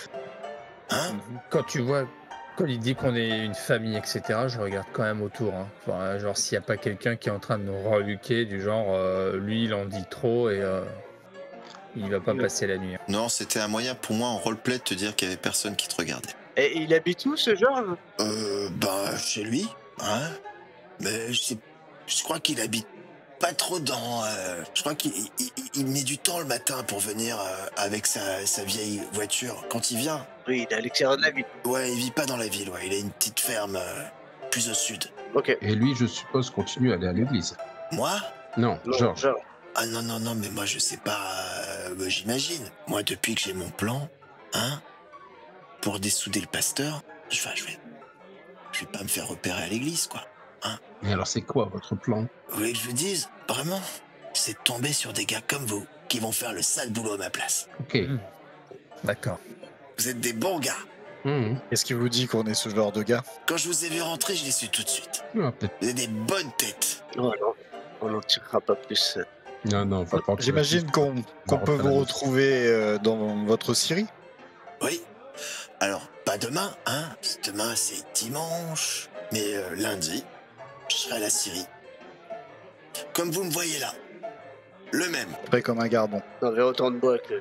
Hein? quand tu vois, quand il dit qu'on est une famille, etc., je regarde quand même autour. Hein. Enfin, genre, s'il n'y a pas quelqu'un qui est en train de nous reluquer, du genre, lui, il en dit trop et il va pas passer la nuit. Non, c'était un moyen pour moi en roleplay de te dire qu'il y avait personne qui te regardait. Et il habite où, ce Georges? Chez lui, hein. Mais je crois qu'il habite pas trop dans... je crois qu'il met du temps le matin pour venir avec sa vieille voiture. Quand il vient, Oui, il est à l'extérieur de la ville. ouais, il vit pas dans la ville, ouais. Il a une petite ferme plus au sud. Ok. Et lui, je suppose, continue à aller à l'église. Moi? Non, Non, Georges. Ah non, mais moi je sais pas, j'imagine. Moi depuis que j'ai mon plan, hein, pour dessouder le pasteur, je vais pas me faire repérer à l'église, quoi. Mais alors, c'est quoi votre plan? Vous voulez que je vous dise, vraiment, c'est de tomber sur des gars comme vous, qui vont faire le sale boulot à ma place. Ok. D'accord. Vous êtes des bons gars. Qu'est-ce qui vous dit qu'on est ce genre de gars? Quand je vous ai vu rentrer, je l'ai su tout de suite. Ah, peut-être. Vous avez des bonnes têtes. Oh non, on n'en tirera pas plus. Non, on va pas. J'imagine qu'on peut vous retrouver dans votre Syrie. Oui. Alors, pas demain, hein. Demain, c'est dimanche. Mais lundi, je serai à la Syrie. Comme vous me voyez là. Le même. Prêt comme un gardon. On avait autant de bois que...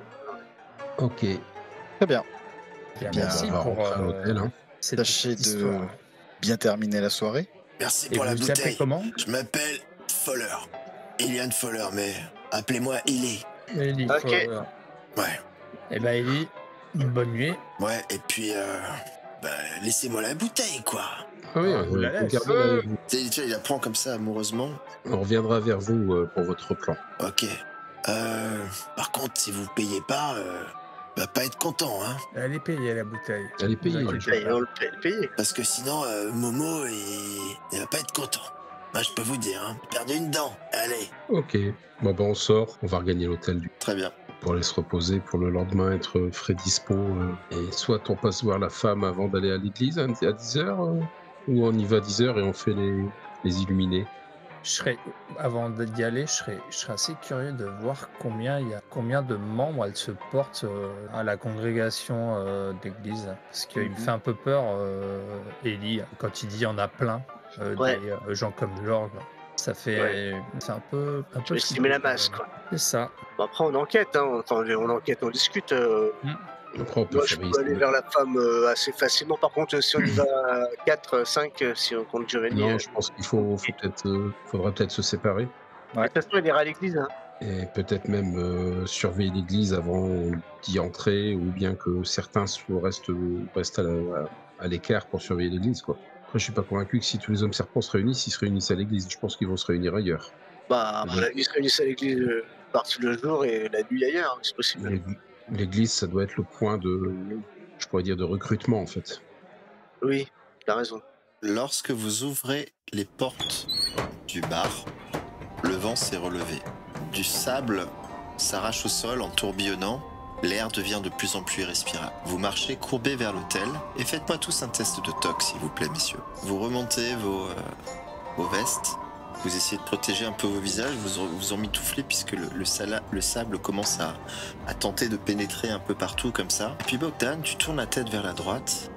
Ok. Très bien. Bien, Bien, merci on va pour rentrer à l'hôtel, hein. cette Tâchez petite de histoire. bien terminer la soirée. Merci Et pour la vous vous appelez bouteille. comment? Je m'appelle Foller. Eliane Foller, mais appelez-moi Ellie. Ellie. Ok. Fowler. Ouais. Eh ben Ellie, bonne nuit. Ouais, et puis, laissez-moi la bouteille, quoi. Ah oui, Ah, vous la laisse. regardez-la avec vous. Tu sais, il la prend comme ça, amoureusement. On reviendra vers vous pour votre plan. Ok. Par contre, si vous payez pas, va pas être content, hein. Elle est payée la bouteille. Elle est payée. Vous là. inquiétez pas. On le paye. Parce que sinon, Momo, il va pas être content. Moi, je peux vous dire, hein. Perdu une dent. Allez. Ok. Bon, on sort. On va regagner l'hôtel Très bien. pour aller se reposer, pour le lendemain être frais dispo. Et soit on passe voir la femme avant d'aller à l'église à 10h, ou on y va à 10h et on fait les illuminés. Avant d'y aller, je serais assez curieux de voir combien de membres elle se porte à la congrégation d'église. Parce qu'il me fait un peu peur, Ellie, quand il dit il y en a plein, Ouais. des gens comme Georges. Ça fait c'est un peu Je vais estimer la masse, quoi. C'est ça. Bon, après, on enquête, hein. Enfin, on enquête, on discute. Après, on peut Moi, je faire peux aller vers la femme assez facilement. Par contre, si on y va à 4, 5, si on compte Giovanni... Non, je pense qu'il faudra peut-être se séparer. De toute façon, il ira à l'église, hein. Et peut-être même surveiller l'église avant d'y entrer, ou bien que certains restent à l'écart pour surveiller l'église, quoi. Après, je suis pas convaincu que si tous les hommes serpents se réunissent, ils se réunissent à l'église. Je pense qu'ils vont se réunir ailleurs. Bah, ils se réunissent à l'église partie le jour et la nuit ailleurs, c'est possible. L'église, ça doit être le point je pourrais dire, de recrutement, en fait. Oui, t'as raison. Lorsque vous ouvrez les portes du bar, le vent s'est relevé. Du sable s'arrache au sol en tourbillonnant. L'air devient de plus en plus irrespirable. Vous marchez courbé vers l'hôtel et faites-moi tous un test de tox, s'il vous plaît, messieurs. Vous remontez vos vestes. Vous essayez de protéger un peu vos visages. Vous emmitouflez puisque le sable commence à tenter de pénétrer un peu partout comme ça. Et puis Bogdan, tu tournes la tête vers la droite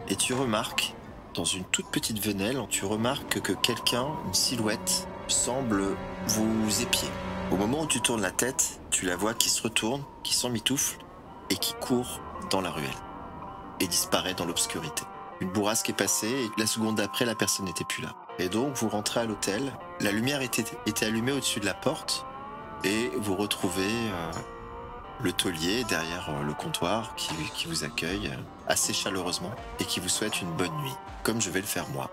et tu remarques, dans une toute petite venelle, tu remarques que quelqu'un, une silhouette, semble vous épier. Au moment où tu tournes la tête, tu la vois qui se retourne, qui s'emmitoufle et qui court dans la ruelle et disparaît dans l'obscurité. Une bourrasque est passée et la seconde d'après, la personne n'était plus là. Et donc, vous rentrez à l'hôtel, la lumière était allumée au-dessus de la porte et vous retrouvez le taulier derrière le comptoir qui vous accueille assez chaleureusement et qui vous souhaite une bonne nuit, comme je vais le faire moi.